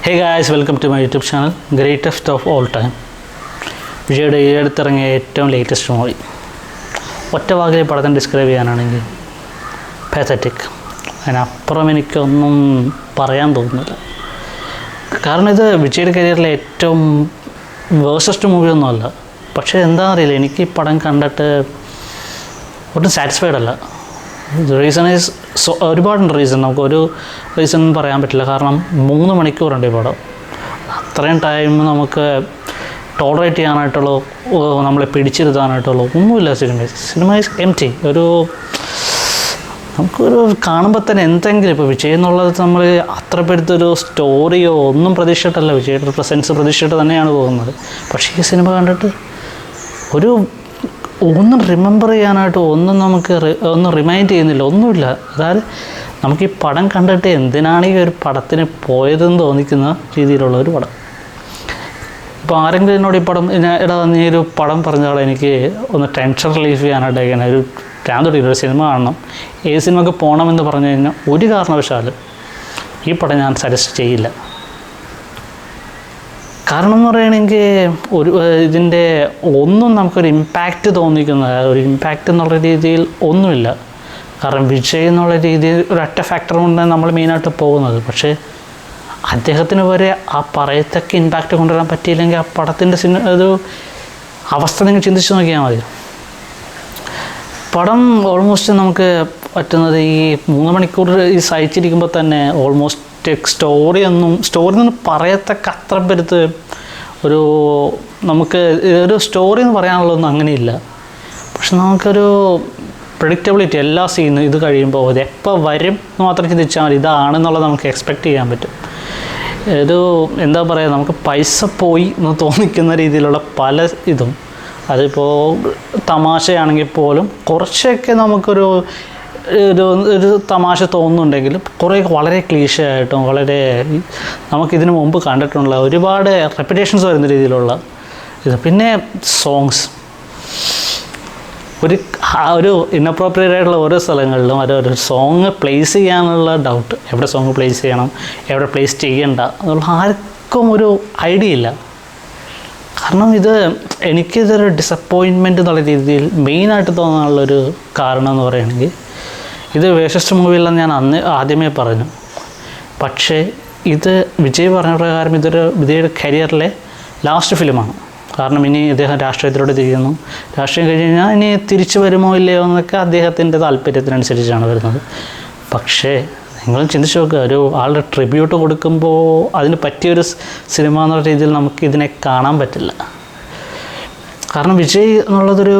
Hey guys, welcome to my YouTube channel, Greatest of All Time. വിജയുടെ ഈ അടുത്തിറങ്ങിയ ഏറ്റവും latest movie. ഒറ്റ വാക്കിൽ പടത്തിന് ഡിസ്ക്രൈബ് ചെയ്യാനാണെങ്കിൽ പാത്തറ്റിക്. അതിനപ്പുറം എനിക്കൊന്നും പറയാൻ തോന്നുന്നില്ല. കാരണം ഇത് വിജയുടെ കരിയറിലെ ഏറ്റവും വേഴ്സസ്റ്റ് മൂവിയൊന്നുമല്ല. പക്ഷേ എന്താണെന്നറിയില്ല, എനിക്ക് ഈ പടം കണ്ടിട്ട് ഒട്ടും സാറ്റിസ്ഫൈഡ് അല്ല. റീസൺ ഈസ് ഒരുപാടുണ്ട് റീസൺ. നമുക്കൊരു റീസൺ പറയാൻ പറ്റില്ല. കാരണം 3 മണിക്കൂറുണ്ട് ഈ പടം. അത്രയും ടൈം നമുക്ക് ടോളറേറ്റ് ചെയ്യാനായിട്ടുള്ള, നമ്മളെ പിടിച്ചിരുത്താനായിട്ടുള്ള ഒന്നുമില്ല. Cinema is empty. നമുക്കൊരു കാണുമ്പോൾ തന്നെ എന്തെങ്കിലും ഇപ്പോൾ വിജയ് എന്നുള്ളത് നമ്മൾ അത്ര പെടുത്തൊരു സ്റ്റോറിയോ ഒന്നും പ്രതീക്ഷിച്ചിട്ടല്ല, വിജയുടെ പ്രസൻസ് പ്രതീക്ഷിച്ചിട്ട് തന്നെയാണ് പോകുന്നത്. പക്ഷേ ഈ സിനിമ കണ്ടിട്ട് ഒന്നും റിമെമ്പർ ചെയ്യാനായിട്ട് ഒന്നും ഒന്നും റിമൈൻഡ് ചെയ്യുന്നില്ല, ഒന്നുമില്ല. അതായത് നമുക്ക് ഈ പടം കണ്ടിട്ട് എന്തിനാണ് ഈ ഒരു പടത്തിന് പോയതെന്ന് തോന്നിക്കുന്ന രീതിയിലുള്ള ഒരു പടം. ഇപ്പോൾ ആരെങ്കിലും എന്നോട് ഈ പടം നീ ഒരു പടം പറഞ്ഞാൽ എനിക്ക് ഒന്ന് ടെൻഷൻ റിലീഫ് ചെയ്യാനായിട്ട് ഇങ്ങനെ ഒരു ഒരു സിനിമ കാണണം, ഏത് സിനിമയ്ക്ക് പോകണമെന്ന് പറഞ്ഞു കഴിഞ്ഞാൽ ഒരു കാരണവശാലും ഈ പടം ഞാൻ സജസ്റ്റ് ചെയ്യില്ല. കാരണം എന്ന് പറയുകയാണെങ്കിൽ ഇതിൻ്റെ ഒന്നും നമുക്കൊരു ഇമ്പാക്റ്റ് തോന്നിക്കുന്ന ഒരു ഇമ്പാക്റ്റ് എന്നുള്ള രീതിയിൽ ഒന്നുമില്ല. കാരണം വിജയ് എന്നുള്ള രീതിയിൽ ഒരൊറ്റ ഫാക്ടർ കൊണ്ടാണ് നമ്മൾ മെയിനായിട്ട് പോകുന്നത്. പക്ഷേ അദ്ദേഹത്തിന് വരെ ആ പറയത്തക്ക ഇമ്പാക്റ്റ് കൊണ്ടുവരാൻ പറ്റിയില്ലെങ്കിൽ ആ പടത്തിൻ്റെ ഒരു അവസ്ഥ നിങ്ങൾ ചിന്തിച്ച് നോക്കിയാൽ മതി. പടം ഓൾമോസ്റ്റ് നമുക്ക് പറ്റുന്നത് ഈ 3 മണിക്കൂർ ഈ സഹിച്ചിരിക്കുമ്പോൾ തന്നെ ഓൾമോസ്റ്റ് സ്റ്റോറി ഒന്നും പറയത്തക്ക അത്ര പെരുത്ത് നമുക്ക് ഒരു സ്റ്റോറി എന്ന് പറയാനുള്ളതൊന്നും അങ്ങനെയില്ല. പക്ഷെ നമുക്കൊരു പ്രെഡിക്റ്റബിലിറ്റി, എല്ലാ സീനും ഇത് കഴിയുമ്പോൾ അത് എപ്പോൾ വരും എന്ന് മാത്രം ചിന്തിച്ചാൽ മതി, ഇതാണെന്നുള്ളത് നമുക്ക് എക്സ്പെക്റ്റ് ചെയ്യാൻ പറ്റും. എന്താ പറയുക, നമുക്ക് പൈസ പോയി എന്ന് തോന്നിക്കുന്ന രീതിയിലുള്ള പല ഇതും, അതിപ്പോൾ തമാശയാണെങ്കിൽ പോലും കുറച്ചൊക്കെ നമുക്കൊരു തമാശ തോന്നുന്നുണ്ടെങ്കിലും കുറേ വളരെ ക്ലീഷയായിട്ടും വളരെ നമുക്കിതിനു മുമ്പ് കണ്ടിട്ടുള്ള ഒരുപാട് റെപ്യൂട്ടേഷൻസ് വരുന്ന രീതിയിലുള്ള ഇത്. പിന്നെ സോങ്സ് ഒരു ഇന്നപ്രോപ്രിയേറ്റ് ആയിട്ടുള്ള ഓരോ സ്ഥലങ്ങളിലും ഒരു സോങ് പ്ലേസ് ചെയ്യാനുള്ള ഡൗട്ട്, എവിടെ സോങ് പ്ലേസ് ചെയ്യണം, എവിടെ പ്ലേസ് ചെയ്യണ്ട എന്നുള്ള ആർക്കും ഒരു ഐഡിയ ഇല്ല. കാരണം എനിക്കിതൊരു ഡിസപ്പോയിൻമെൻറ്റ് എന്നുള്ള രീതിയിൽ മെയിനായിട്ട് തോന്നാനുള്ളൊരു കാരണം എന്ന് പറയുകയാണെങ്കിൽ, ഇത് വേഴ്സസ്റ്റ് മൂവിയില്ലെന്ന് ഞാൻ ആദ്യമേ പറഞ്ഞു. പക്ഷേ ഇത് വിജയ് പറഞ്ഞ പ്രകാരം വിജയുടെ കരിയറിലെ ലാസ്റ്റ് ഫിലിമാണ്. കാരണം ഇനി അദ്ദേഹം രാഷ്ട്രീയത്തിലൂടെ തിരിയുന്നു. രാഷ്ട്രീയം കഴിഞ്ഞ് കഴിഞ്ഞാൽ ഇനി തിരിച്ചു വരുമോ ഇല്ലയോ എന്നൊക്കെ അദ്ദേഹത്തിൻ്റെ താല്പര്യത്തിനനുസരിച്ചാണ് വരുന്നത്. പക്ഷേ നിങ്ങളും ചിന്തിച്ച് നോക്കുക, ഒരു ആളുടെ ട്രിബ്യൂട്ട് കൊടുക്കുമ്പോൾ അതിന് പറ്റിയൊരു സിനിമ എന്നുള്ള രീതിയിൽ നമുക്ക് ഇതിനെ കാണാൻ പറ്റില്ല. കാരണം വിജയ് എന്നുള്ളതൊരു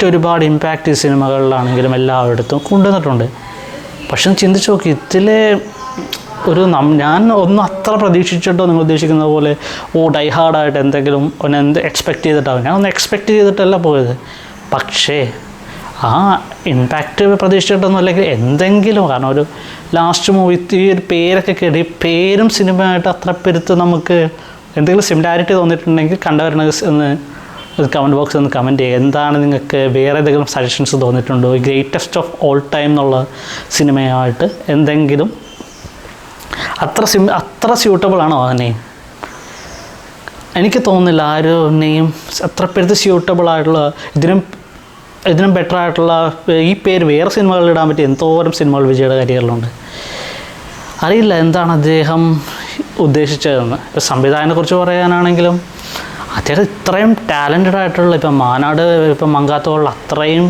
ഒരുപാട് ഇമ്പാക്റ്റ് ഈ സിനിമകളിലാണെങ്കിലും എല്ലായിടത്തും കൊണ്ടുവന്നിട്ടുണ്ട്. പക്ഷെ ചിന്തിച്ച് നോക്കി, ഇതിലെ ഞാൻ ഒന്നും അത്ര പ്രതീക്ഷിച്ചിട്ടോ നിങ്ങൾ ഉദ്ദേശിക്കുന്ന പോലെ ഡൈ ഹാർഡായിട്ട് എന്തെങ്കിലും എക്സ്പെക്റ്റ് ചെയ്തിട്ടാവും. ഞാനൊന്നും എക്സ്പെക്റ്റ് ചെയ്തിട്ടല്ല പോയത്. പക്ഷേ ആ ഇമ്പാക്റ്റ് പ്രതീക്ഷിച്ചിട്ടൊന്നും അല്ലെങ്കിൽ എന്തെങ്കിലും, കാരണം ഒരു ലാസ്റ്റ് മൂവി ഈ ഒരു പേരൊക്കെ കേട്ട് ഈ പേരും സിനിമയായിട്ട് അത്ര പെരുത്ത് നമുക്ക് എന്തെങ്കിലും സിമിലാരിറ്റി തോന്നിയിട്ടുണ്ടെങ്കിൽ കണ്ടുവരണ എന്ന് കമൻറ്റ് ബോക്സിൽ ഒന്ന് കമൻറ്റ് ചെയ്യുക. എന്താണ് നിങ്ങൾക്ക് വേറെ ഏതെങ്കിലും സജഷൻസ് തോന്നിയിട്ടുണ്ടോ? ഗ്രേറ്റസ്റ്റ് ഓഫ് ഓൾ ടൈം എന്നുള്ള സിനിമയായിട്ട് എന്തെങ്കിലും അത്ര സ്യൂട്ടബിളാണോ ആ നെയിം? എനിക്ക് തോന്നുന്നില്ല ആ ഒരു നെയിം അത്ര പെരുത്ത് സ്യൂട്ടബിൾ ആയിട്ടുള്ള, ഇതിനും ബെറ്റർ ആയിട്ടുള്ള ഈ പേര് വേറെ സിനിമകളിൽ ഇടാൻ പറ്റിയ എന്തോരം സിനിമകൾ വിജയുടെ കരിയറിലുണ്ട്. അറിയില്ല എന്താണ് അദ്ദേഹം ഉദ്ദേശിച്ചതെന്ന്. സംവിധായകനെക്കുറിച്ച് പറയാനാണെങ്കിലും അദ്ദേഹം ഇത്രയും ടാലൻറ്റഡ് ആയിട്ടുള്ള, ഇപ്പം മങ്കാത്ത പോലുള്ള അത്രയും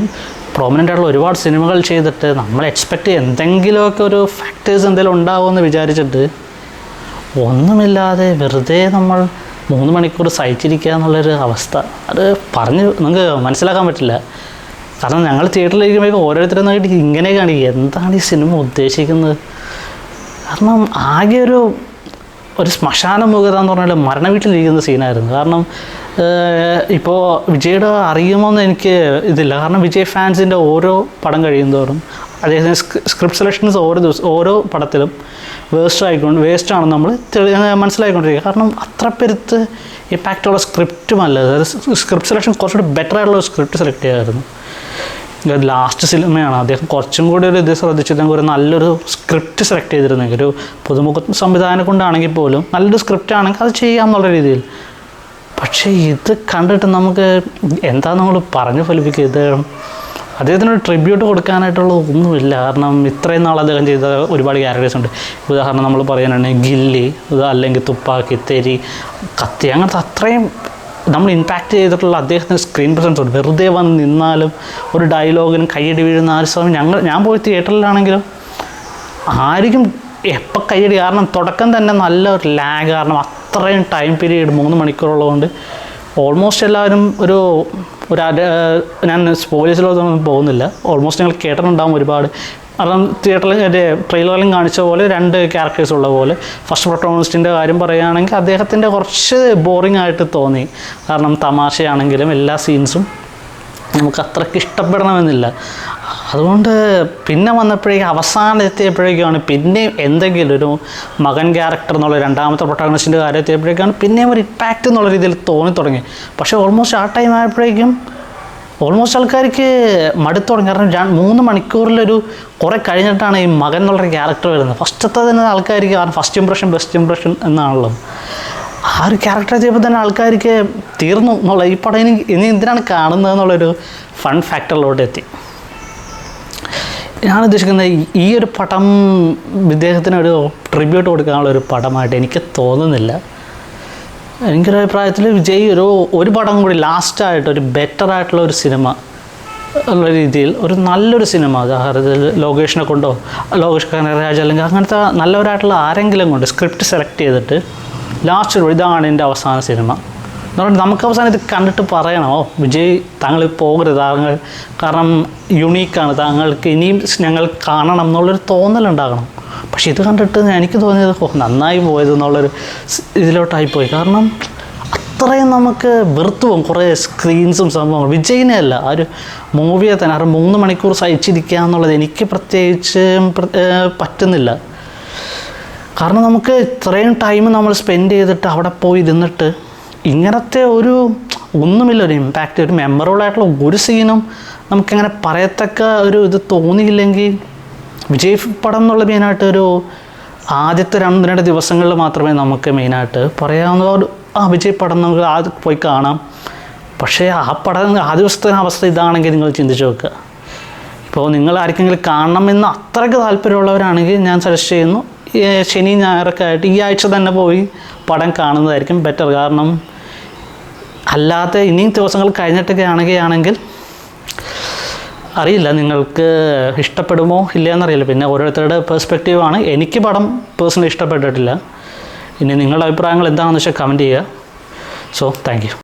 പ്രോമിനൻ്റ് ആയിട്ടുള്ള ഒരുപാട് സിനിമകൾ ചെയ്തിട്ട് നമ്മൾ എക്സ്പെക്റ്റ് ചെയ്യും എന്തെങ്കിലുമൊക്കെ ഒരു ഫാക്ടേഴ്സ് എന്തെങ്കിലും ഉണ്ടാകുമെന്ന് വിചാരിച്ചിട്ട് ഒന്നുമില്ലാതെ വെറുതെ നമ്മൾ 3 മണിക്കൂർ സഹിച്ചിരിക്കുക എന്നുള്ളൊരു അവസ്ഥ, അത് നിങ്ങൾക്ക് മനസ്സിലാക്കാൻ പറ്റില്ല. കാരണം ഞങ്ങൾ തിയേറ്ററിലിരിക്കുമ്പോഴേക്കും ഓരോരുത്തരും നോക്കിയിട്ട് ഇങ്ങനെ കാണിക്കുക, എന്താണ് ഈ സിനിമ ഉദ്ദേശിക്കുന്നത്. കാരണം ആകെ ഒരു ശ്മശാന മുഖത എന്ന് പറഞ്ഞാൽ മരണ വീട്ടിലിരിക്കുന്ന സീനായിരുന്നു. കാരണം ഇപ്പോൾ വിജയുടെ അറിയുമോയെന്ന് എനിക്ക് ഇതില്ല. കാരണം വിജയ് ഫാൻസിൻ്റെ ഓരോ പടം കഴിയുന്തോറും അദ്ദേഹത്തിൻ്റെ സ്ക്രിപ്റ്റ് സെലക്ഷൻസ് ഓരോ പടത്തിലും വേസ്റ്റാണെന്ന് നമ്മൾ മനസ്സിലായിക്കൊണ്ടിരിക്കുക. കാരണം അത്ര പെരുത്ത് ഇമ്പാക്റ്റുള്ള സ്ക്രിപ്റ്റുമല്ല, അതായത് സ്ക്രിപ്റ്റ് സെലക്ഷൻ കുറച്ചുകൂടി ബെറ്റർ ആയിട്ടുള്ള സ്ക്രിപ്റ്റ് സെലക്ട് ചെയ്യാമായിരുന്നു. ലാസ്റ്റ് സിനിമയാണ്. അദ്ദേഹം കുറച്ചും കൂടി ഒരു ഇത് ശ്രദ്ധിച്ചിട്ടുണ്ടെങ്കിൽ ഒരു നല്ലൊരു സ്ക്രിപ്റ്റ് സെലക്ട് ചെയ്തിരുന്നെങ്കിൽ, ഒരു പുതുമുഖ സംവിധാനം കൊണ്ടാണെങ്കിൽ പോലും നല്ലൊരു സ്ക്രിപ്റ്റ് ആണെങ്കിൽ അത് ചെയ്യാമെന്നുള്ള രീതിയിൽ. പക്ഷേ ഇത് കണ്ടിട്ട് നമുക്ക് എന്താ നമ്മൾ പറഞ്ഞു ഫലിപ്പിക്കുക, ഇത് അദ്ദേഹത്തിനൊരു ട്രിബ്യൂട്ട് കൊടുക്കാനായിട്ടുള്ള ഒന്നുമില്ല. കാരണം ഇത്രയും നാൾ അദ്ദേഹം ചെയ്ത ഒരുപാട് ക്യാരക്ടേഴ്സ് ഉണ്ട്. ഉദാഹരണം നമ്മൾ പറയാനാണെങ്കിൽ ഗില്ലി, അല്ലെങ്കിൽ തുപ്പാക്കി, തെരി, കത്തി, അങ്ങനത്തെ അത്രയും നമ്മൾ ഇമ്പാക്റ്റ് ചെയ്തിട്ടുള്ള അദ്ദേഹത്തിൻ്റെ സ്ക്രീൻ പ്രസൻസ് ഉണ്ട്. വെറുതെ വന്ന് നിന്നാലും ഒരു ഡയലോഗിനും കയ്യടി വീഴുന്ന ആ ഒരു സമയം ഞാൻ പോയി തിയേറ്ററിലാണെങ്കിലും ആയിരിക്കും എപ്പോൾ കയ്യടി. കാരണം തുടക്കം തന്നെ നല്ല ഒരു ലാഗ്, കാരണം അത്രയും ടൈം പീരീഡ് 3 മണിക്കൂറുള്ളതുകൊണ്ട് ഓൾമോസ്റ്റ് എല്ലാവരും ഞാൻ സ്പോയിലേഴ്സിലൊന്നും പോകുന്നില്ല, ഓൾമോസ്റ്റ് നിങ്ങൾ കേട്ടിട്ടുണ്ടാകും ഒരുപാട്. കാരണം തിയേറ്ററിൽ ട്രെയിലറിലും കാണിച്ച പോലെ 2 ക്യാരക്ടേഴ്സ് ഉള്ള പോലെ ഫസ്റ്റ് പ്രൊട്ടോണിസ്റ്റിൻ്റെ കാര്യം പറയുകയാണെങ്കിൽ അദ്ദേഹത്തിൻ്റെ കുറച്ച് ബോറിംഗ് ആയിട്ട് തോന്നി. കാരണം തമാശയാണെങ്കിലും എല്ലാ സീൻസും നമുക്ക് അത്രയ്ക്ക് ഇഷ്ടപ്പെടണമെന്നില്ല. അതുകൊണ്ട് പിന്നെ വന്നപ്പോഴേക്കും അവസാനം എത്തിയപ്പോഴേക്കാണ് പിന്നെയും എന്തെങ്കിലും ഒരു മകൻ ക്യാരക്ടർ എന്നുള്ള രണ്ടാമത്തെ പ്രൊട്ടാഗണിസ്റ്റിൻ്റെ കാര്യം എത്തിയപ്പോഴേക്കാണ് പിന്നെയും ഒരു ഇമ്പാക്റ്റ് എന്നുള്ള രീതിയിൽ തോന്നി തുടങ്ങി. പക്ഷേ ഓൾമോസ്റ്റ് ആ ടൈം ആയപ്പോഴേക്കും ഓൾമോസ്റ്റ് ആൾക്കാർക്ക് മടുത്തു തുടങ്ങി. കാരണം 3 മണിക്കൂറിലൊരു കുറേ കഴിഞ്ഞിട്ടാണ് ഈ മകൻ എന്നുള്ളൊരു ക്യാരക്ടർ വരുന്നത്. ഫസ്റ്റത്തെ തന്നെ ആൾക്കാർക്ക് കാരണം ഫസ്റ്റ് ഇംപ്രഷൻ ബെസ്റ്റ് ഇംപ്രഷൻ എന്നാണല്ലോ. ആ ഒരു ക്യാരക്ടർ ചെയ്യുമ്പോൾ തന്നെ ആൾക്കാർക്ക് തീർന്നു എന്നുള്ള ഈ പടം ഇനി എന്തിനാണ് കാണുന്നത് എന്നുള്ളൊരു ഫൺ ഫാക്ടറിലോട്ട് എത്തി. ഞാൻ ഉദ്ദേശിക്കുന്നത് ഈ ഒരു പടം ഇദ്ദേഹത്തിനൊരു ട്രിബ്യൂട്ട് കൊടുക്കാനുള്ളൊരു പടമായിട്ട് എനിക്ക് തോന്നുന്നില്ല. എനിക്കൊരു അഭിപ്രായത്തിൽ വിജയ് ഒരു പടം കൂടി ലാസ്റ്റായിട്ട് ഒരു ബെറ്റർ ആയിട്ടുള്ള ഒരു സിനിമ ഉള്ള രീതിയിൽ ഒരു നല്ലൊരു സിനിമ, ഉദാഹരണത്തിൽ ലോകേഷിനെ കൊണ്ടോ ലോകേഷ് കനകരാജ് അല്ലെങ്കിൽ അങ്ങനത്തെ നല്ലവരായിട്ടുള്ള ആരെങ്കിലും കൊണ്ട് സ്ക്രിപ്റ്റ് സെലക്ട് ചെയ്തിട്ട് ലാസ്റ്റ് ഇതാണ് എൻ്റെ അവസാന സിനിമ എന്ന് പറഞ്ഞിട്ട് നമുക്ക് അവസാനം ഇത് കണ്ടിട്ട് പറയണം, ഓ വിജയ് താങ്കൾ പോകരുത്, താങ്കൾ കാരണം യുണീക്കാണ്, താങ്കൾക്ക് ഇനിയും ഞങ്ങൾ കാണണം എന്നുള്ളൊരു തോന്നലുണ്ടാകണം. പക്ഷെ ഇത് കണ്ടിട്ട് എനിക്ക് തോന്നിയത് നന്നായി പോയത് എന്നുള്ളൊരു ഇതിലോട്ടായിപ്പോയി. കാരണം അത്രയും നമുക്ക് വെറുത്തു പോകും കുറേ സ്ക്രീൻസും സംഭവങ്ങളും. വിജയിനെ അല്ല, ആ ഒരു മൂവിയെ തന്നെ 3 മണിക്കൂർ സഹിച്ചിരിക്കുക എന്നുള്ളത് എനിക്ക് പ്രത്യേകിച്ച് പറ്റുന്നില്ല. കാരണം നമുക്ക് ഇത്രയും ടൈം നമ്മൾ സ്പെൻഡ് ചെയ്തിട്ട് അവിടെ പോയി ഇരുന്നിട്ട് ഇങ്ങനത്തെ ഒന്നുമില്ല ഒരു ഇമ്പാക്റ്റ്, ഒരു മെമ്മറബിൾ ആയിട്ടുള്ള ഒരു സീനും നമുക്കങ്ങനെ പറയത്തക്ക ഒരു ഇത് തോന്നിയില്ലെങ്കിൽ വിജയ് പടം എന്നുള്ള മെയിനായിട്ട് ആദ്യത്തെ 2 ദിവസങ്ങളിൽ മാത്രമേ നമുക്ക് മെയിനായിട്ട് പറയാവുന്ന വിജയ് പടം നമുക്ക് പോയി കാണാം. പക്ഷേ ആ ദിവസത്തെ അവസ്ഥ ഇതാണെങ്കിൽ നിങ്ങൾ ചിന്തിച്ച് നോക്കുക. ഇപ്പോൾ നിങ്ങൾ ആർക്കെങ്കിലും കാണണമെന്ന് അത്രയ്ക്ക് താല്പര്യമുള്ളവരാണെങ്കിൽ ഞാൻ സജസ്റ്റ് ചെയ്യുന്നു ശനി ഞായറൊക്കെ ആയിട്ട് ഈ ആഴ്ച തന്നെ പോയി പടം കാണുന്നതായിരിക്കും ബെറ്റർ. കാരണം അല്ലാതെ ഇനിയും ദിവസങ്ങൾ കഴിഞ്ഞിട്ടൊക്കെ ആണെങ്കിൽ അറിയില്ല നിങ്ങൾക്ക് ഇഷ്ടപ്പെടുമോ ഇല്ല എന്നറിയില്ല. പിന്നെ ഓരോരുത്തരുടെ പെർസ്പെക്റ്റീവാണ്. എനിക്ക് പടം പേഴ്സണലി ഇഷ്ടപ്പെട്ടിട്ടില്ല. ഇനി നിങ്ങളുടെ അഭിപ്രായങ്ങൾ എന്താണെന്ന് വെച്ചാൽ കമൻറ്റ് ചെയ്യുക. So thank you.